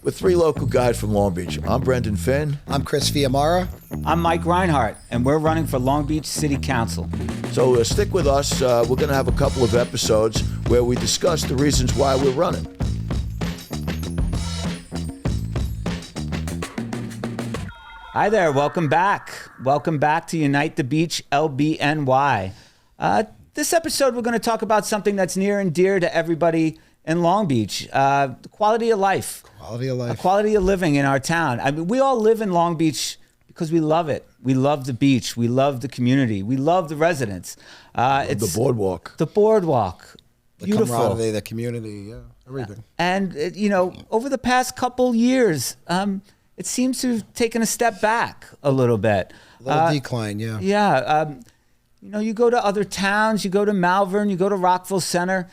We're three local guys from Long Beach. I'm Brendan Finn. I'm Chris Fiamara. I'm Mike Reinhardt, and we're running for Long Beach City Council. So stick with us. We're going to have a couple of episodes where we discuss the reasons why we're running. Hi there, welcome back. Welcome back to Unite the Beach LBNY. This episode, we're going to talk about something that's near and dear to everybody in Long Beach, quality of life. Quality of life. Quality of living in our town. I mean, we all live in Long Beach because we love it. We love the beach. We love the community. We love the residents. It's the boardwalk. The boardwalk. The Beautiful. camaraderie, the community, yeah, everything. And, over the past couple years, it seems to have taken a step back a little bit. A little decline, yeah. Yeah. You go to other towns, you go to Malvern, you go to Rockville Center,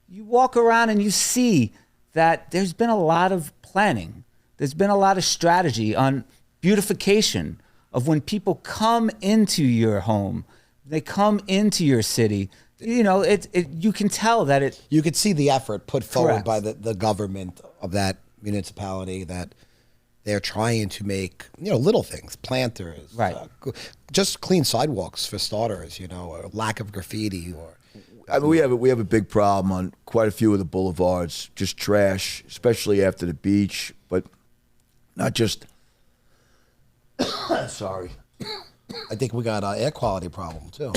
you walk around and you see that there's been a lot of planning. There's been a lot of strategy on beautification of when people come into your home, they come into your city. You can tell that it... You could see the effort put forward Correct. by the government of that municipality that they're trying to make, little things, planters, Right. Just clean sidewalks for starters, or lack of graffiti or... I mean, we have a big problem on quite a few of the boulevards, just trash, especially after the beach, but not just... Sorry. I think we got an air quality problem too.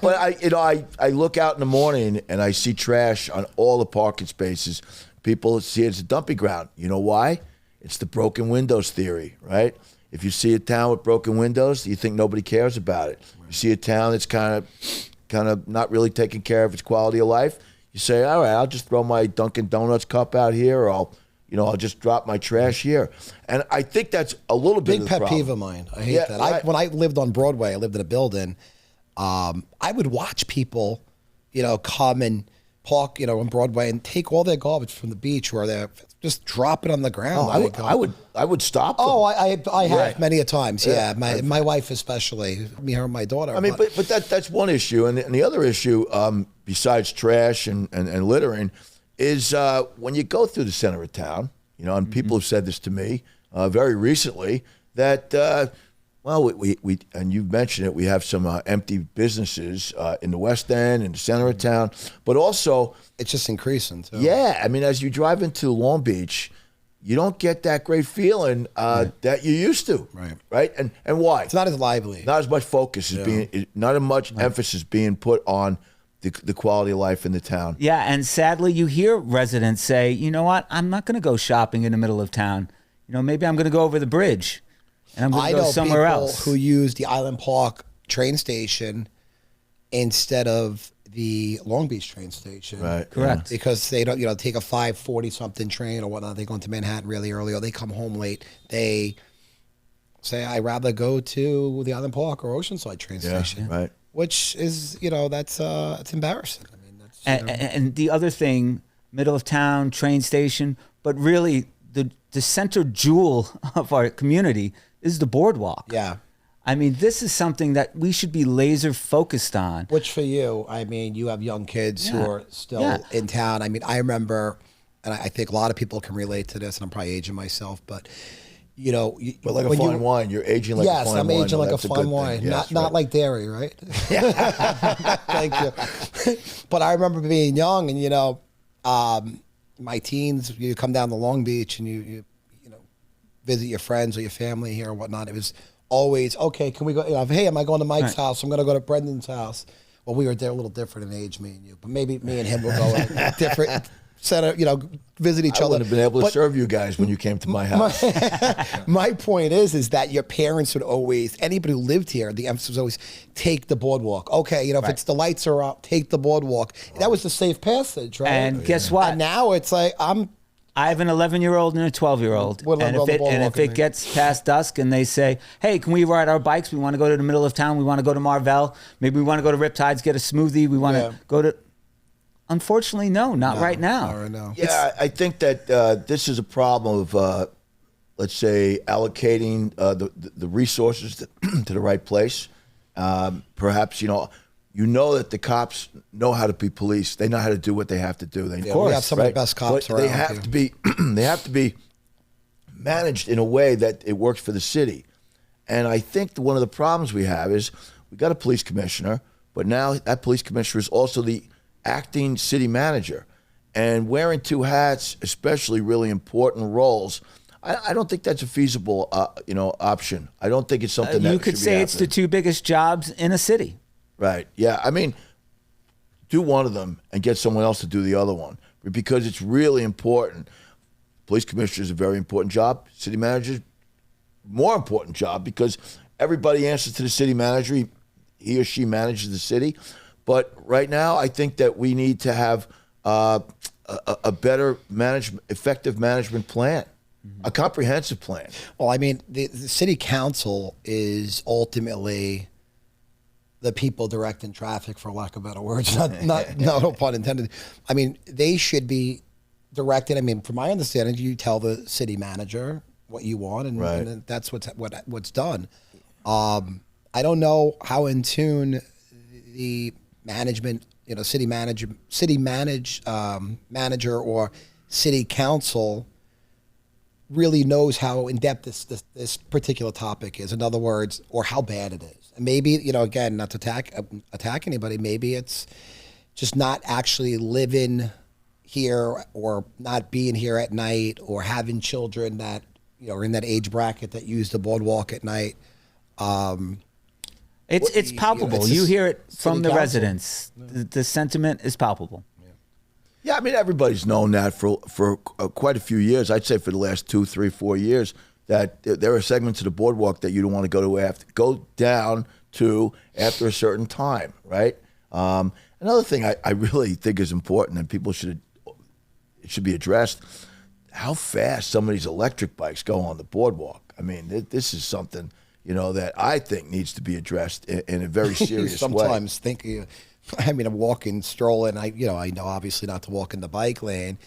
But I look out in the morning and I see trash on all the parking spaces. People see it as a dumping ground. You know why? It's the broken windows theory, right? If you see a town with broken windows, you think nobody cares about it. You see a town that's kind of not really taking care of its quality of life, you say, all right, I'll just throw my Dunkin' Donuts cup out here, or I'll just drop my trash here. And I think that's a little bit Big of the pet problem. peeve of mine. I hate that. When I lived on Broadway, I lived in a building. I would watch people, come and park, on Broadway and take all their garbage from the beach where they're just drop it on the ground. I would stop them. Oh, I have Right. many a times. Yeah, my wife especially, her and my daughter. I mean, but that's one issue, and the other issue, besides trash and littering, is when you go through the center of town, and people have said this to me very recently, that we and you've mentioned it, we have some empty businesses in the West End, in the center of town, but also it's just increasing too. Yeah, I mean, as you drive into Long Beach, you don't get that great feeling that you used to. Right? And why? It's not as lively. Not as much focus not as much emphasis being put on the quality of life in the town. Yeah, and sadly, you hear residents say, you know what, I'm not going to go shopping in the middle of town. Maybe I'm going to go over the bridge, and I'm going to go somewhere else. Who use the Island Park train station instead of the Long Beach train station. Right. Correct. Because they don't, take a 5:40-something train or whatnot. They go into Manhattan really early, or they come home late. They say, I'd rather go to the Island Park or Oceanside train station. Right. Which is, that's it's embarrassing. I mean, that's, and the other thing, middle of town, train station, but really the center jewel of our community is the boardwalk. Yeah. I mean, this is something that we should be laser focused on. Which for you, I mean, you have young kids who are still in town. I mean, I remember, and I think a lot of people can relate to this, and I'm probably aging myself, but but like a fine wine, you're aging like a fine wine. Yes, I'm aging like a That's fine good wine. thing. Yes, not like dairy, right? Thank you. But I remember being young, and my teens, you come down to Long Beach and you visit your friends or your family here or whatnot. It was always, okay, can we go? Hey, am I going to Mike's house? I'm going to go to Brendan's house. Well, we were a little different in age, me and you, but maybe me and him will go like different. Visit each other. I wouldn't have been able to serve you guys when you came to my house. My point is that your parents would always, anybody who lived here, the emphasis was always take the boardwalk. Okay, if it's the lights are up, take the boardwalk. That was the safe passage, right? And guess what? And now it's like I have an 11-year-old and a 12-year-old. And if it gets past dusk and they say, hey, can we ride our bikes? We want to go to the middle of town. We want to go to Marvell. Maybe we want to go to Riptides, get a smoothie. We want to go to... Unfortunately, not right now. Not right now. Yeah, I think that this is a problem of, let's say, allocating the resources to the right place. Perhaps, you know that the cops know how to be police. They know how to do what they have to do. They, Yeah, we have some of the best cops but around. They have to be. They have to be managed in a way that it works for the city. And I think one of the problems we have is we got a police commissioner, but now that police commissioner is also the acting city manager. And wearing two hats, especially really important roles, I don't think that's a feasible, option. I don't think it's something that you could should say be it's the happening. two biggest jobs in a city. Right. Yeah. I mean, do one of them and get someone else to do the other one because it's really important. Police commissioner is a very important job. City manager, more important job because everybody answers to the city manager. He or she manages the city. But right now, I think that we need to have a better effective management plan, a comprehensive plan. Well, I mean, the city council is ultimately the people directing traffic, for lack of better words. No pun intended. I mean, they should be directed. I mean, from my understanding, you tell the city manager what you want, and, Right. and that's what's done. I don't know how in tune the management, city manager or city council really knows how in depth this particular topic is. In other words, or how bad it is. And maybe, again, not to attack anybody. Maybe it's just not actually living here or not being here at night or having children that are in that age bracket that use the boardwalk at night. It's palpable. it's You just hear it from city the council. residents. The sentiment is palpable. Yeah, I mean, everybody's known that for quite a few years. I'd say for the last 2, 3, 4 years that there are segments of the boardwalk that you don't want to go down to after a certain time, right? Another thing I really think is important and it should be addressed, how fast some of these electric bikes go on the boardwalk. I mean, this is something, that I think needs to be addressed in a very serious way. Sometimes I'm walking, strolling. I know obviously not to walk in the bike lane,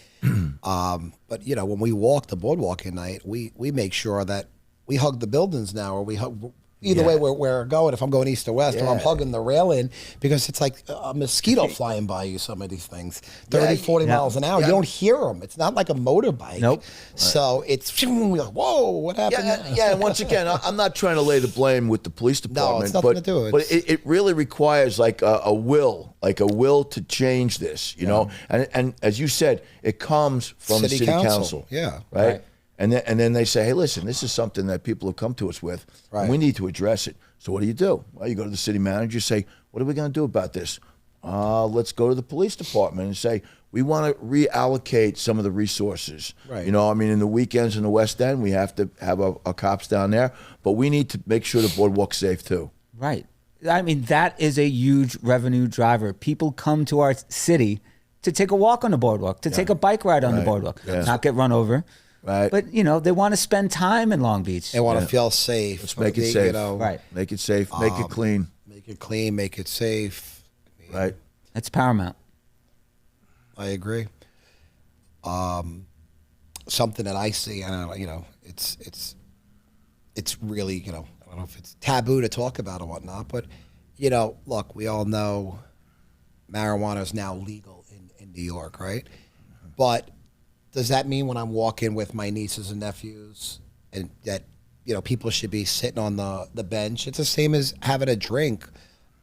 but when we walk the boardwalk at night, we make sure that we hug the buildings now, or we hug. Either way we're going, if I'm going east or west, or I'm hugging the railing, because it's like a mosquito flying by you, some of these things, 30, 40 miles an hour. You don't hear them. It's not like a motorbike. Nope. So it's, we're like, whoa, what happened there? Yeah, and once again, I'm not trying to lay the blame with the police department. it's nothing to do with But it really requires like a will to change this, know. And as you said, it comes from the city council. Yeah. Right? And then they say, hey, listen, this is something that people have come to us with. Right. And we need to address it. So what do? Well, you go to the city manager, say, what are we going to do about this? Let's go to the police department and say, we want to reallocate some of the resources. Right. In the weekends in the West End, we have to have our cops down there, but we need to make sure the boardwalk's safe too. Right. I mean, that is a huge revenue driver. People come to our city to take a walk on the boardwalk, to take a bike ride on the boardwalk, not get run over. Right. But, they want to spend time in Long Beach. They want to feel safe. Let's make it safe. Right. Make it safe. Make it clean. Make it clean, make it safe. Right. That's paramount. I agree. Something that I see, I don't know, it's really, I don't know if it's taboo to talk about or whatnot, but, look, we all know marijuana is now legal in New York, right? But does that mean when I'm walking with my nieces and nephews and that, people should be sitting on the bench? It's the same as having a drink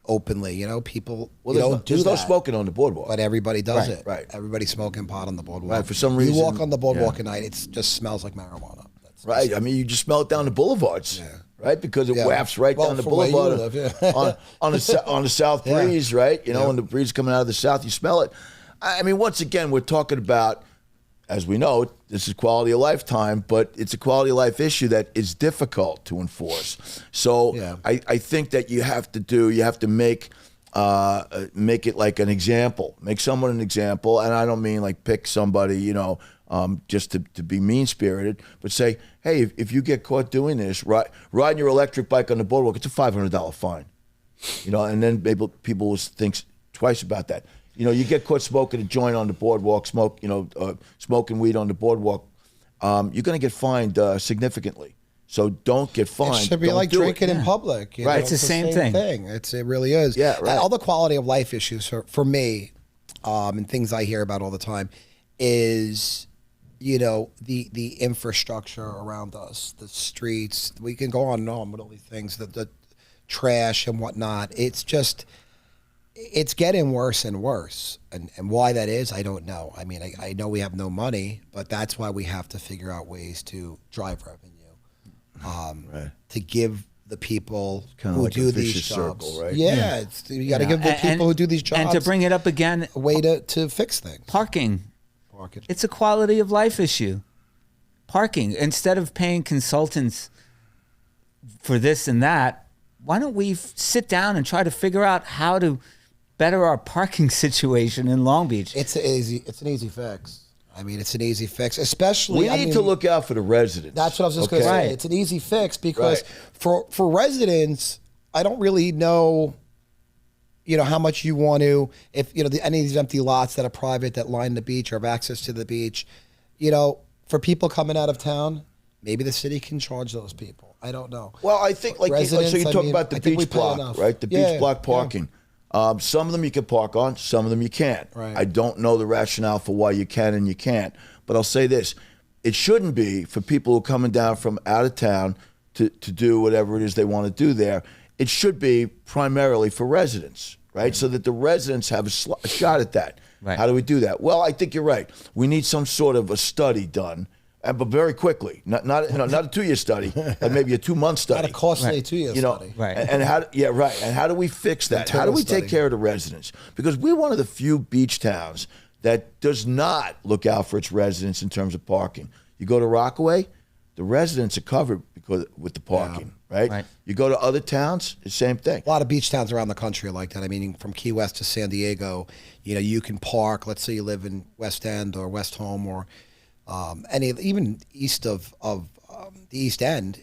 openly, people don't do there's no that. smoking on the boardwalk. But everybody does it. Right. Everybody's smoking pot on the boardwalk. Right, for some reason. You walk on the boardwalk at night, it just smells like marijuana. Right. I mean, you just smell it down the boulevards. Yeah. Right, because it wafts right Well, down the from where you boulevard live, on the south breeze, right? When the breeze is coming out of the south, you smell it. I mean, once again, we're talking about, as we know, this is quality of life time, but it's a quality of life issue that is difficult to enforce. So I think that you have to make it like an example. Make someone an example, and I don't mean like pick somebody, just to be mean-spirited, but say, hey, if you get caught doing this, riding your electric bike on the boardwalk, it's a $500 fine. And then maybe people will think twice about that. You get caught smoking a joint on the boardwalk, smoking weed on the boardwalk, you're going to get fined significantly. So don't get fined. It should be Don't like do drinking it. in public. Right. It's the same thing. It really is. Yeah, right. All the quality of life issues for me, and things I hear about all the time, is the infrastructure around us, the streets. We can go on and on with all these things, the trash and whatnot. It's getting worse and worse. And why that is, I don't know. I mean, I know we have no money, but that's why we have to figure out ways to drive revenue, to give the people Kinda who like a do these vicious jobs. circle, right? Yeah, you got to give the people who do these jobs And to bring it up again, a way to fix things. parking. Market. It's a quality of life issue. Parking. Instead of paying consultants for this and that, why don't we sit down and try to figure out how to better our parking situation in Long Beach? It's an easy fix. I mean, it's an easy fix, especially. We need to look out for the residents. That's what I was just going to Okay. say. It's an easy fix because for residents, I don't really know, how much you want to, if, any of these empty lots that are private that line the beach or have access to the beach, for people coming out of town, maybe the city can charge those people. I don't know. Well, I think so you talk about the I think we beach pay block, enough. right? The Yeah, beach block yeah. parking. Some of them you can park on, some of them you can't. Right. I don't know the rationale for why you can and you can't. But I'll say this. It shouldn't be for people who are coming down from out of town to do whatever it is they want to do there. It should be primarily for residents, right? So that the residents have a shot at that. Right. How do we do that? Well, I think you're right. We need some sort of a study done, but very quickly. Not a 2-year study, but maybe a 2-month study. Not a costly 2-year study. Right. And how? Yeah, right. And how do we fix that? How do we take care of the residents? Because we're one of the few beach towns that does not look out for its residents in terms of parking. You go to Rockaway, the residents are covered with the parking, right? Right. You go to other towns, the same thing. A lot of beach towns around the country are like that. I mean, from Key West to San Diego, you can park. Let's say you live in West End or West Home or even east of the East End.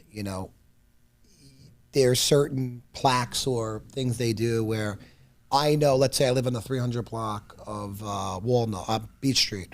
There's certain plaques or things they do where I know. Let's say I live on the 300 block of Beach Street.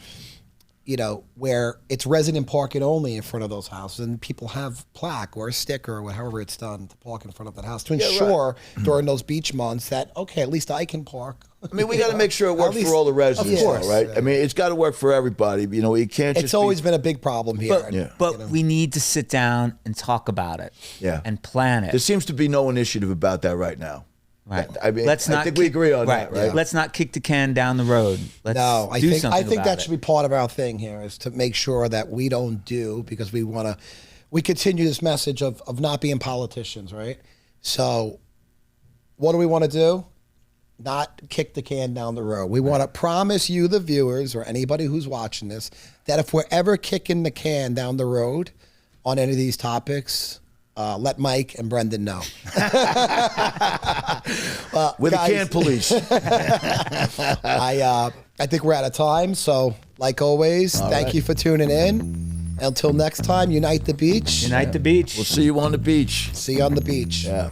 Where it's resident parking only in front of those houses, and people have plaque or a sticker or however it's done to park in front of that house to ensure during those beach months that, okay, at least I can park. I mean, we got to make sure it works for all the residents, of course, though, right? yeah. I mean, it's got to work for everybody. You can't just It's always been a big problem here. But we need to sit down and talk about it. Yeah. And plan it. There seems to be no initiative about that right now. Right. I mean, Let's I not think we agree on that, right? Let's not kick the can down the road. Let's I do think something about that it. should be part of our thing here is to make sure that we don't because we continue this message of not being politicians, right? So what do we want to do? Not kick the can down the road. We want to promise you, the viewers, or anybody who's watching this, that if we're ever kicking the can down the road on any of these topics, let Mike and Brendan know. With guys, the can police. I think we're out of time. So, like always, thank you for tuning in. Until next time, unite the beach. Unite the beach. We'll see you on the beach. See you on the beach. Yeah.